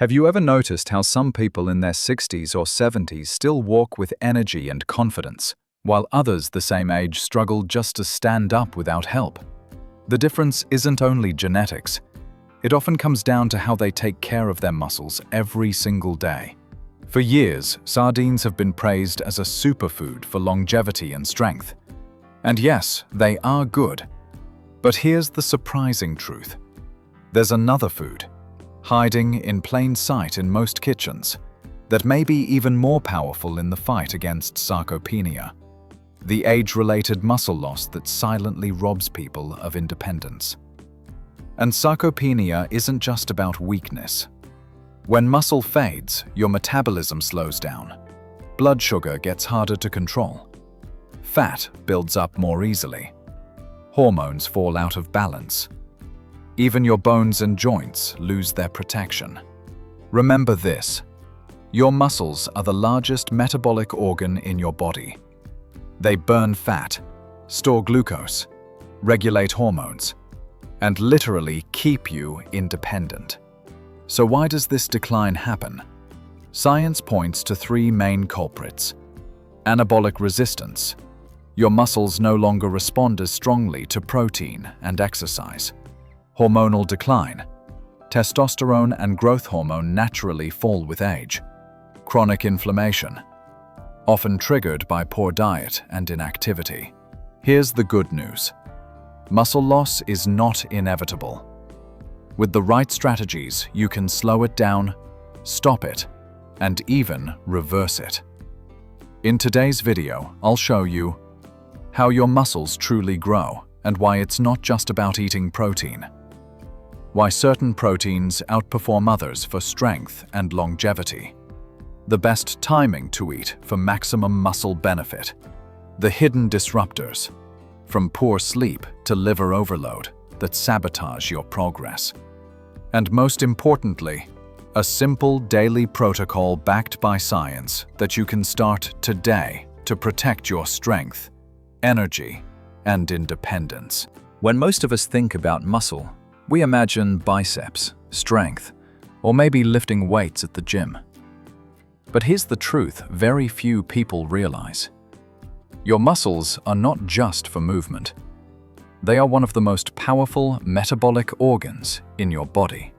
Have you ever noticed how some people in their 60s or 70s still walk with energy and confidence, while others the same age struggle just to stand up without help? The difference isn't only genetics. It often comes down to how they take care of their muscles every single day. For years, sardines have been praised as a superfood for longevity and strength. And yes, they are good. But here's the surprising truth. There's another food, hiding in plain sight in most kitchens, that may be even more powerful in the fight against sarcopenia, the age-related muscle loss that silently robs people of independence. And sarcopenia isn't just about weakness. When muscle fades, your metabolism slows down. Blood sugar gets harder to control. Fat builds up more easily. Hormones fall out of balance. Even your bones and joints lose their protection. Remember this: your muscles are the largest metabolic organ in your body. They burn fat, store glucose, regulate hormones, and literally keep you independent. So why does this decline happen? Science points to three main culprits. Anabolic resistance. Your muscles no longer respond as strongly to protein and exercise. Hormonal decline. Testosterone and growth hormone naturally fall with age. Chronic inflammation, often triggered by poor diet and inactivity. Here's the good news. Muscle loss is not inevitable. With the right strategies, you can slow it down, stop it, and even reverse it. In today's video, I'll show you how your muscles truly grow and why it's not just about eating protein. Why certain proteins outperform others for strength and longevity. The best timing to eat for maximum muscle benefit. The hidden disruptors, from poor sleep to liver overload, that sabotage your progress. And most importantly, a simple daily protocol backed by science that you can start today to protect your strength, energy, and independence. When most of us think about muscle, we imagine biceps, strength, or maybe lifting weights at the gym. But here's the truth very few people realize. Your muscles are not just for movement. They are one of the most powerful metabolic organs in your body.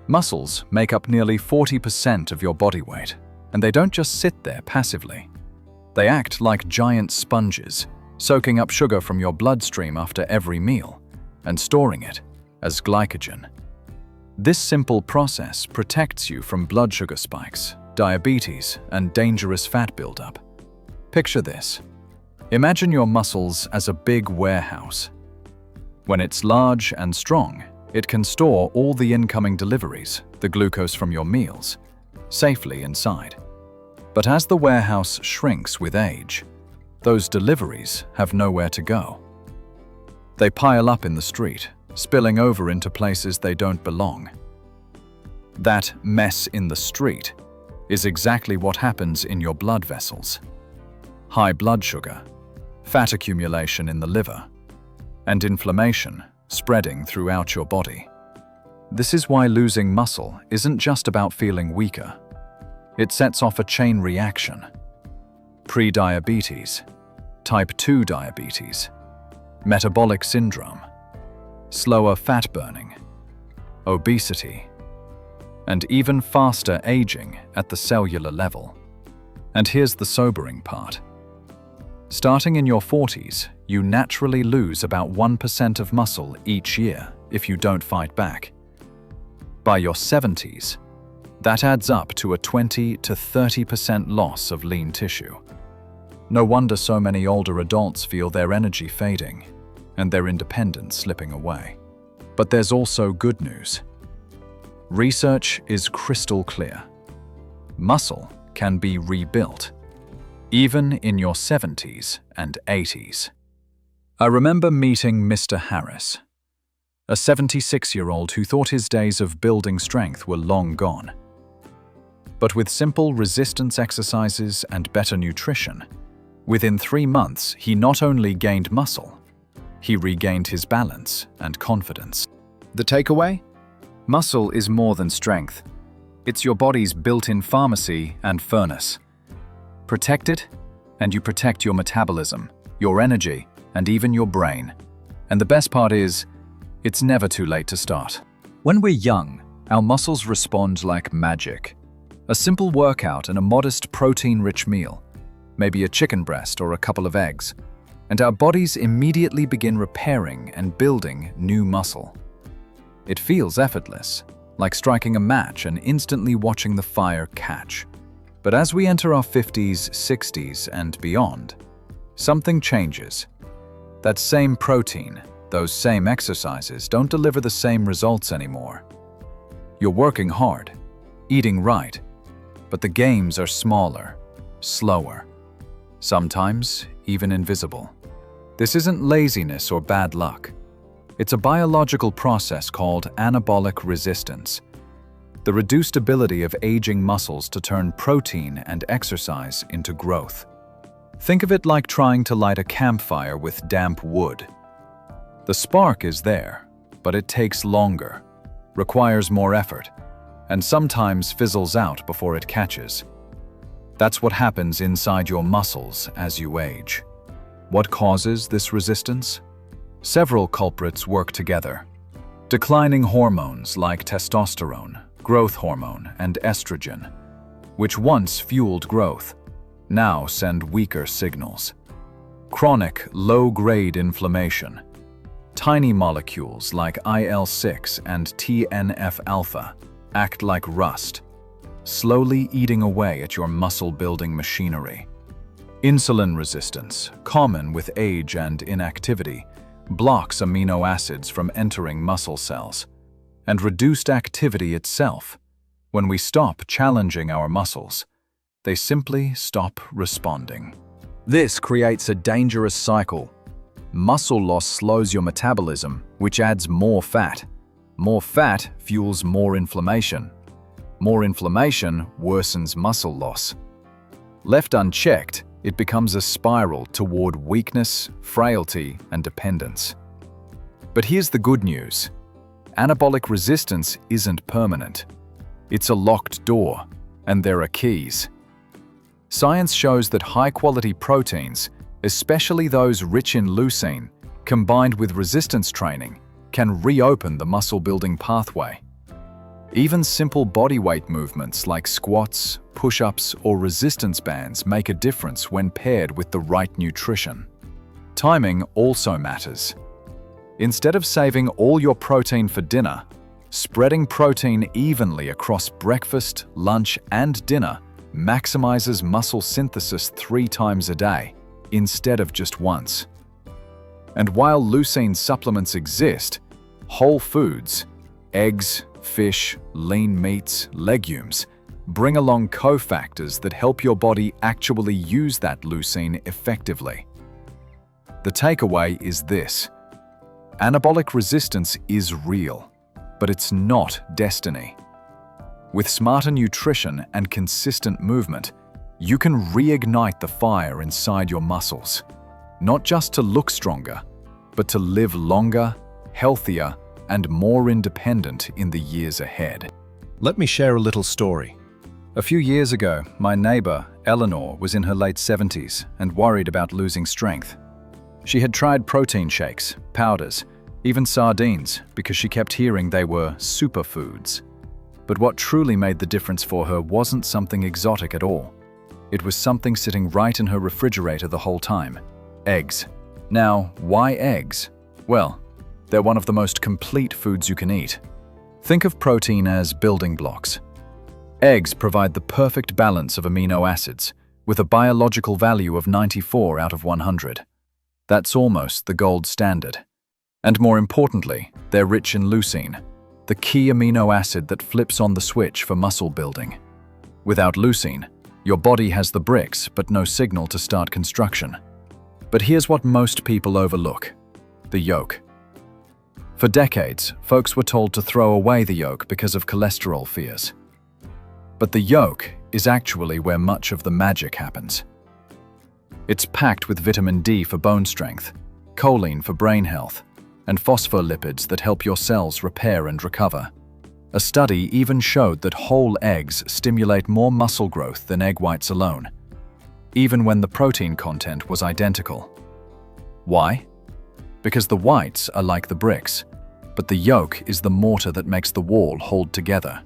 Muscles make up nearly 40% of your body weight, and they don't just sit there passively. They act like giant sponges, soaking up sugar from your bloodstream after every meal and storing it as glycogen. This simple process protects you from blood sugar spikes, diabetes, and dangerous fat buildup. Picture this. Imagine your muscles as a big warehouse. When it's large and strong, it can store all the incoming deliveries, the glucose from your meals, safely inside. But as the warehouse shrinks with age, those deliveries have nowhere to go. They pile up in the street, spilling over into places they don't belong. That mess in the street is exactly what happens in your blood vessels. High blood sugar, fat accumulation in the liver, and inflammation spreading throughout your body. This is why losing muscle isn't just about feeling weaker. It sets off a chain reaction. Pre-diabetes, type 2 diabetes, metabolic syndrome, slower fat burning, obesity, and even faster aging at the cellular level. And here's the sobering part. Starting in your 40s, you naturally lose about 1% of muscle each year if you don't fight back. By your 70s, that adds up to a 20 to 30% loss of lean tissue. No wonder so many older adults feel their energy fading and their independence slipping away. But there's also good news. Research is crystal clear. Muscle can be rebuilt, even in your 70s and 80s. I remember meeting Mr. Harris, a 76-year-old who thought his days of building strength were long gone. But with simple resistance exercises and better nutrition, within 3 months he not only gained muscle, he regained his balance and confidence. The takeaway? Muscle is more than strength. It's your body's built-in pharmacy and furnace. Protect it, and you protect your metabolism, your energy, and even your brain. And the best part is, it's never too late to start. When we're young, our muscles respond like magic. A simple workout and a modest protein-rich meal, maybe a chicken breast or a couple of eggs, and our bodies immediately begin repairing and building new muscle. It feels effortless, like striking a match and instantly watching the fire catch. But as we enter our 50s, 60s, and beyond, something changes. That same protein, those same exercises don't deliver the same results anymore. You're working hard, eating right, but the gains are smaller, slower, sometimes even invisible. This isn't laziness or bad luck. It's a biological process called anabolic resistance, the reduced ability of aging muscles to turn protein and exercise into growth. Think of it like trying to light a campfire with damp wood. The spark is there, but it takes longer, requires more effort, and sometimes fizzles out before it catches. That's what happens inside your muscles as you age. What causes this resistance? Several culprits work together. Declining hormones like testosterone, growth hormone, and estrogen, which once fueled growth, now send weaker signals. Chronic, low-grade inflammation. Tiny molecules like IL-6 and TNF-alpha act like rust, slowly eating away at your muscle-building machinery. Insulin resistance, common with age and inactivity, blocks amino acids from entering muscle cells. And reduced activity itself. When we stop challenging our muscles, they simply stop responding. This creates a dangerous cycle. Muscle loss slows your metabolism, which adds more fat. More fat fuels more inflammation. More inflammation worsens muscle loss. Left unchecked, it becomes a spiral toward weakness, frailty, and dependence. But here's the good news. Anabolic resistance isn't permanent. It's a locked door, and there are keys. Science shows that high-quality proteins, especially those rich in leucine, combined with resistance training, can reopen the muscle-building pathway. Even simple bodyweight movements like squats, push-ups, or resistance bands make a difference when paired with the right nutrition. Timing also matters. Instead of saving all your protein for dinner, spreading protein evenly across breakfast, lunch, and dinner maximizes muscle synthesis 3 times a day, instead of just once. And while leucine supplements exist, whole foods, eggs, fish, lean meats, legumes, bring along cofactors that help your body actually use that leucine effectively. The takeaway is this. Anabolic resistance is real, but it's not destiny. With smarter nutrition and consistent movement, you can reignite the fire inside your muscles, not just to look stronger, but to live longer, healthier, and more independent in the years ahead. Let me share a little story. A few years ago, my neighbor, Eleanor, was in her late 70s and worried about losing strength. She had tried protein shakes, powders, even sardines, because she kept hearing they were superfoods. But what truly made the difference for her wasn't something exotic at all. It was something sitting right in her refrigerator the whole time. Eggs. Now, why eggs? Well, they're one of the most complete foods you can eat. Think of protein as building blocks. Eggs provide the perfect balance of amino acids, with a biological value of 94 out of 100. That's almost the gold standard. And more importantly, they're rich in leucine, the key amino acid that flips on the switch for muscle building. Without leucine, your body has the bricks but no signal to start construction. But here's what most people overlook: the yolk. For decades, folks were told to throw away the yolk because of cholesterol fears. But the yolk is actually where much of the magic happens. It's packed with vitamin D for bone strength, choline for brain health, and phospholipids that help your cells repair and recover. A study even showed that whole eggs stimulate more muscle growth than egg whites alone, even when the protein content was identical. Why? Because the whites are like the bricks, but the yolk is the mortar that makes the wall hold together.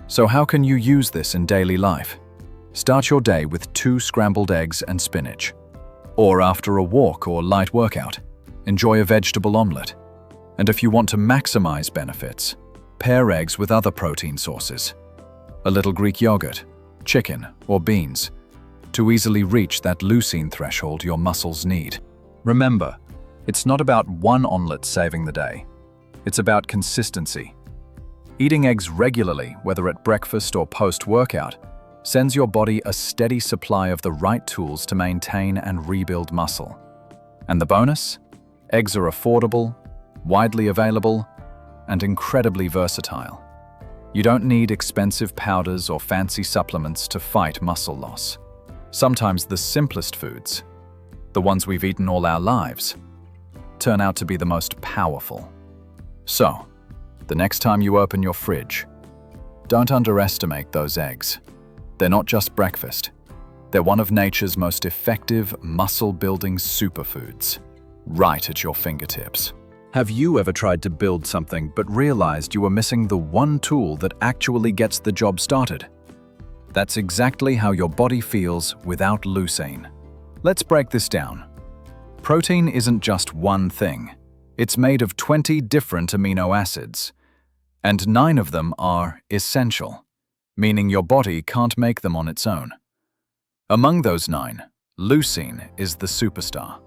So how can you use this in daily life? Start your day with 2 scrambled eggs and spinach. Or after a walk or light workout, enjoy a vegetable omelette. And if you want to maximize benefits, pair eggs with other protein sources. A little Greek yogurt, chicken, or beans, to easily reach that leucine threshold your muscles need. Remember, it's not about one omelette saving the day. It's about consistency. Eating eggs regularly, whether at breakfast or post-workout, sends your body a steady supply of the right tools to maintain and rebuild muscle. And the bonus? Eggs are affordable, widely available, and incredibly versatile. You don't need expensive powders or fancy supplements to fight muscle loss. Sometimes the simplest foods, the ones we've eaten all our lives, turn out to be the most powerful. So, the next time you open your fridge, don't underestimate those eggs. They're not just breakfast. They're one of nature's most effective muscle-building superfoods, right at your fingertips. Have you ever tried to build something but realized you were missing the one tool that actually gets the job started? That's exactly how your body feels without leucine. Let's break this down. Protein isn't just one thing. It's made of 20 different amino acids, and 9 of them are essential, meaning your body can't make them on its own. Among those 9, leucine is the superstar.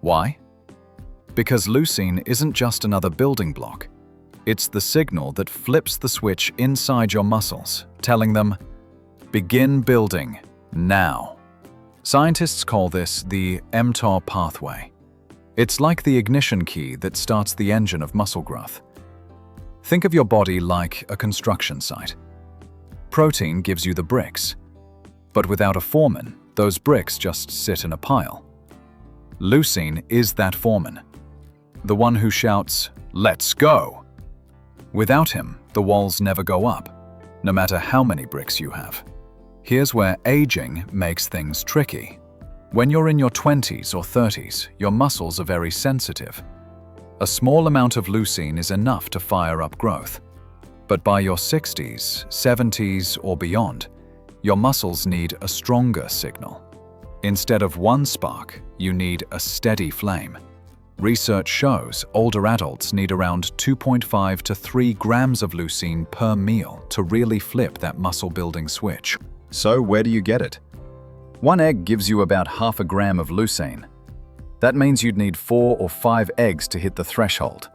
Why? Because leucine isn't just another building block. It's the signal that flips the switch inside your muscles, telling them, begin building now. Scientists call this the mTOR pathway. It's like the ignition key that starts the engine of muscle growth. Think of your body like a construction site. Protein gives you the bricks, but without a foreman, those bricks just sit in a pile. Leucine is that foreman, the one who shouts, "Let's go!" Without him, the walls never go up, no matter how many bricks you have. Here's where aging makes things tricky. When you're in your 20s or 30s, your muscles are very sensitive. A small amount of leucine is enough to fire up growth. But by your 60s, 70s, or beyond, your muscles need a stronger signal. Instead of one spark, you need a steady flame. Research shows older adults need around 2.5 to 3 grams of leucine per meal to really flip that muscle-building switch. So where do you get it? One egg gives you about half a gram of leucine. That means you'd need 4 or 5 eggs to hit the threshold.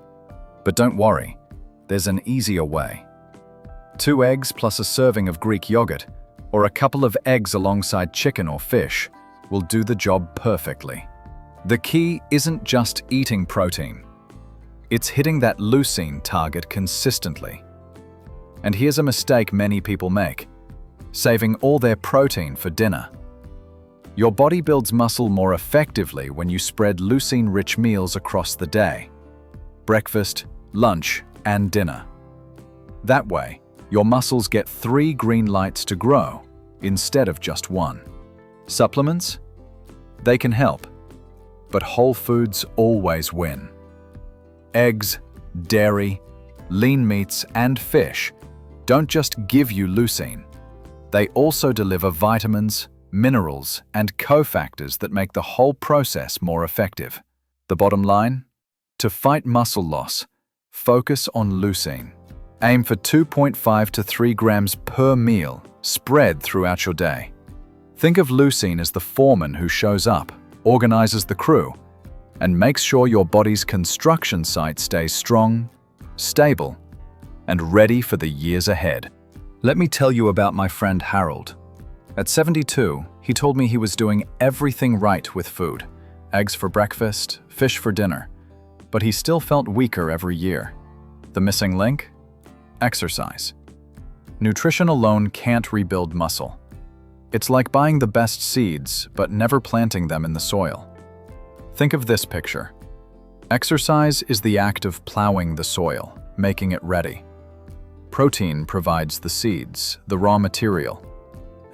But don't worry, there's an easier way. 2 eggs plus a serving of Greek yogurt, or a couple of eggs alongside chicken or fish, will do the job perfectly. The key isn't just eating protein. It's hitting that leucine target consistently. And here's a mistake many people make: saving all their protein for dinner. Your body builds muscle more effectively when you spread leucine-rich meals across the day: breakfast, lunch, and dinner. That way, your muscles get 3 green lights to grow instead of just 1. Supplements? They can help, but whole foods always win. Eggs, dairy, lean meats, and fish don't just give you leucine. They also deliver vitamins, minerals, and cofactors that make the whole process more effective. The bottom line? To fight muscle loss, focus on leucine. Aim for 2.5 to 3 grams per meal, spread throughout your day. Think of leucine as the foreman who shows up, organizes the crew, and makes sure your body's construction site stays strong, stable, and ready for the years ahead. Let me tell you about my friend Harold. At 72, he told me he was doing everything right with food: eggs for breakfast, fish for dinner, but he still felt weaker every year. The missing link? Exercise. Nutrition alone can't rebuild muscle. It's like buying the best seeds, but never planting them in the soil. Think of this picture. Exercise is the act of plowing the soil, making it ready. Protein provides the seeds, the raw material.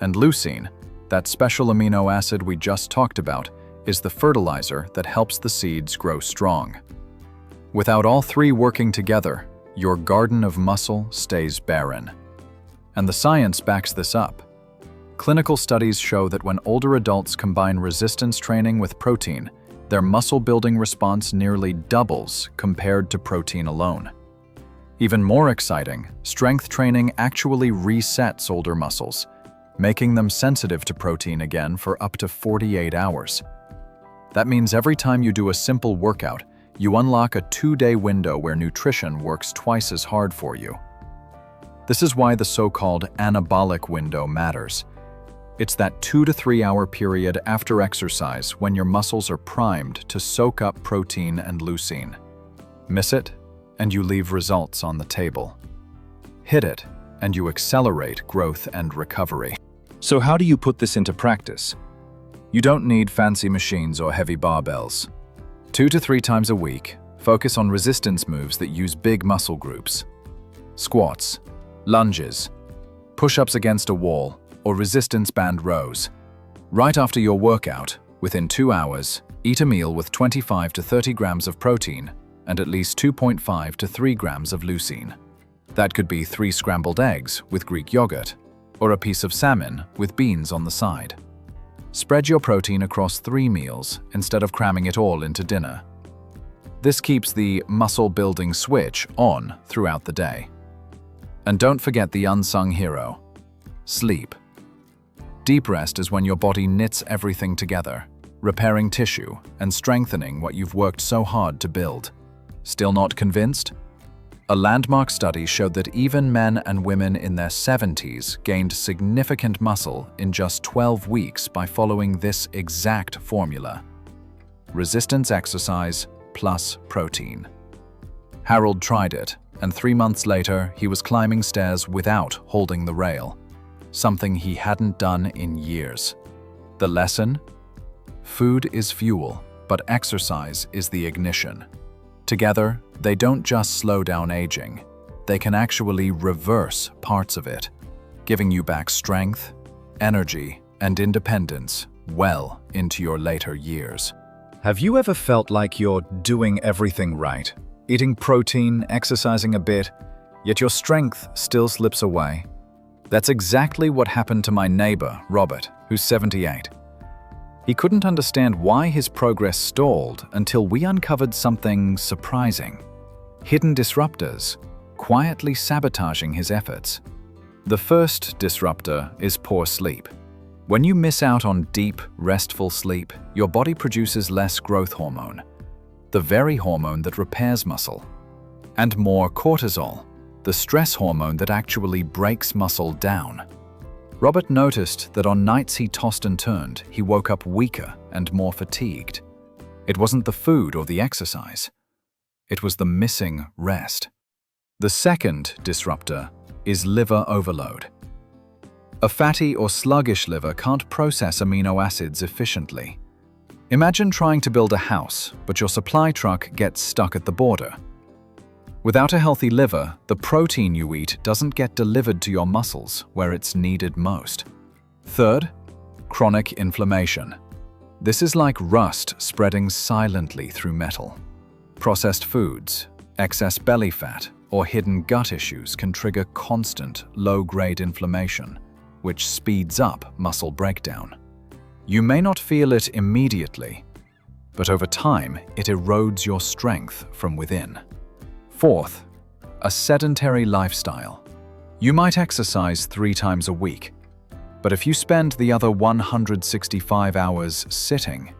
And leucine, that special amino acid we just talked about, is the fertilizer that helps the seeds grow strong. Without all three working together, your garden of muscle stays barren. And the science backs this up. Clinical studies show that when older adults combine resistance training with protein, their muscle-building response nearly doubles compared to protein alone. Even more exciting, strength training actually resets older muscles, making them sensitive to protein again for up to 48 hours. That means every time you do a simple workout, you unlock a 2-day window where nutrition works twice as hard for you. This is why the so-called anabolic window matters. It's that 2 to 3 hour period after exercise when your muscles are primed to soak up protein and leucine. Miss it, and you leave results on the table. Hit it, and you accelerate growth and recovery. So how do you put this into practice? You don't need fancy machines or heavy barbells. 2 to 3 times a week, focus on resistance moves that use big muscle groups. Squats, lunges, push-ups against a wall, or resistance band rows. Right after your workout, within 2 hours, eat a meal with 25 to 30 grams of protein and at least 2.5 to 3 grams of leucine. That could be 3 scrambled eggs with Greek yogurt, or a piece of salmon with beans on the side. Spread your protein across 3 meals instead of cramming it all into dinner. This keeps the muscle-building switch on throughout the day. And don't forget the unsung hero: sleep. Deep rest is when your body knits everything together, repairing tissue and strengthening what you've worked so hard to build. Still not convinced? A landmark study showed that even men and women in their 70s gained significant muscle in just 12 weeks by following this exact formula: resistance exercise plus protein. Harold tried it, and 3 months later, he was climbing stairs without holding the rail, something he hadn't done in years. The lesson? Food is fuel, but exercise is the ignition. Together, they don't just slow down aging, they can actually reverse parts of it, giving you back strength, energy, and independence well into your later years. Have you ever felt like you're doing everything right? Eating protein, exercising a bit, yet your strength still slips away? That's exactly what happened to my neighbor, Robert, who's 78. He couldn't understand why his progress stalled until we uncovered something surprising: hidden disruptors, quietly sabotaging his efforts. The first disruptor is poor sleep. When you miss out on deep, restful sleep, your body produces less growth hormone, the very hormone that repairs muscle, and more cortisol, the stress hormone that actually breaks muscle down. Robert noticed that on nights he tossed and turned, he woke up weaker and more fatigued. It wasn't the food or the exercise. It was the missing rest. The second disruptor is liver overload. A fatty or sluggish liver can't process amino acids efficiently. Imagine trying to build a house, but your supply truck gets stuck at the border. Without a healthy liver, the protein you eat doesn't get delivered to your muscles where it's needed most. Third, chronic inflammation. This is like rust spreading silently through metal. Processed foods, excess belly fat, or hidden gut issues can trigger constant, low-grade inflammation, which speeds up muscle breakdown. You may not feel it immediately, but over time, it erodes your strength from within. Fourth, a sedentary lifestyle. You might exercise 3 times a week, but if you spend the other 165 hours sitting,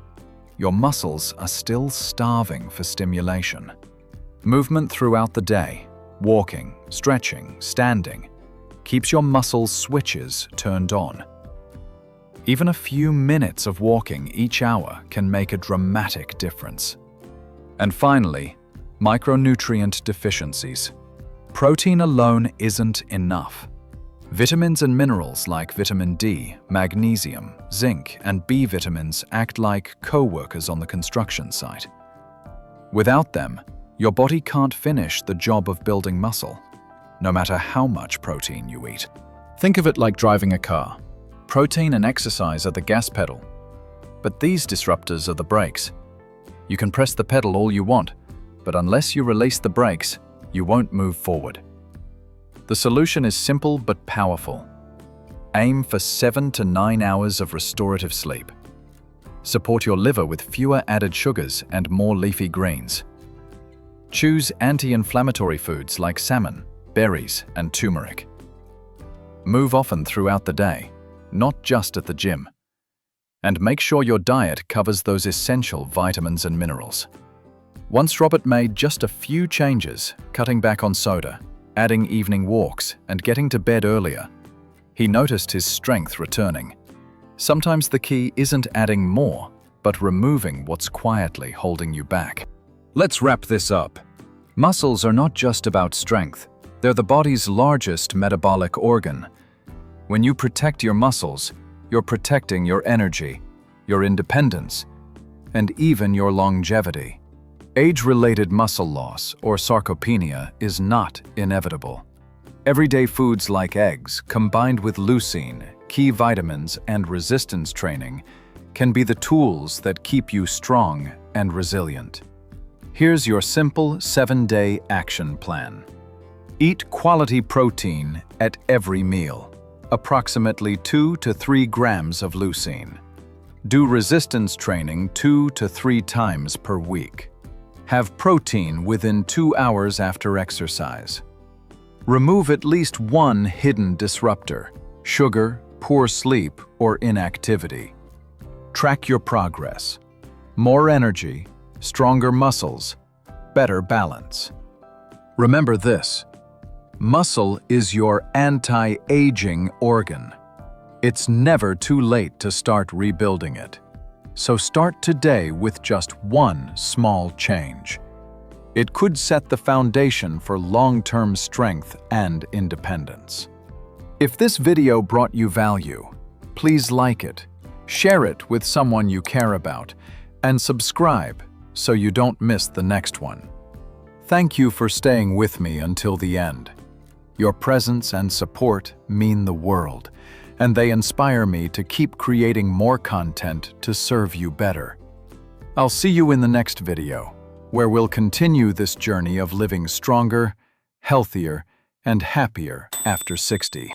your muscles are still starving for stimulation. Movement throughout the day, walking, stretching, standing, keeps your muscle switches turned on. Even a few minutes of walking each hour can make a dramatic difference. And finally, micronutrient deficiencies. Protein alone isn't enough. Vitamins and minerals like vitamin D, magnesium, zinc, and B vitamins act like co-workers on the construction site. Without them, your body can't finish the job of building muscle. no matter how much protein you eat. Think of it like driving a car. Protein and exercise are the gas pedal, but these disruptors are the brakes. You can press the pedal all you want, but unless you release the brakes, you won't move forward. The solution is simple but powerful. Aim for 7 to 9 hours of restorative sleep. Support your liver with fewer added sugars and more leafy greens. Choose anti-inflammatory foods like salmon, berries, and turmeric. Move often throughout the day, not just at the gym. And make sure your diet covers those essential vitamins and minerals. Once Robert made just a few changes, cutting back on soda, adding evening walks, and getting to bed earlier, he noticed his strength returning. Sometimes the key isn't adding more, but removing what's quietly holding you back. Let's wrap this up. Muscles are not just about strength. They're the body's largest metabolic organ. When you protect your muscles, you're protecting your energy, your independence, and even your longevity. Age-related muscle loss, or sarcopenia, is not inevitable. Everyday foods like eggs, combined with leucine, key vitamins, and resistance training, can be the tools that keep you strong and resilient. Here's your simple 7-day action plan. Eat quality protein at every meal, approximately 2 to 3 grams of leucine. Do resistance training 2 to 3 times per week. Have protein within 2 hours after exercise. Remove at least one hidden disruptor: sugar, poor sleep, or inactivity. Track your progress. More energy, stronger muscles, better balance. Remember this: muscle is your anti-aging organ. It's never too late to start rebuilding it. So start today with just one small change. It could set the foundation for long-term strength and independence. If this video brought you value, please like it, share it with someone you care about, and subscribe so you don't miss the next one. Thank you for staying with me until the end. Your presence and support mean the world, and they inspire me to keep creating more content to serve you better. I'll see you in the next video, where we'll continue this journey of living stronger, healthier, and happier after 60.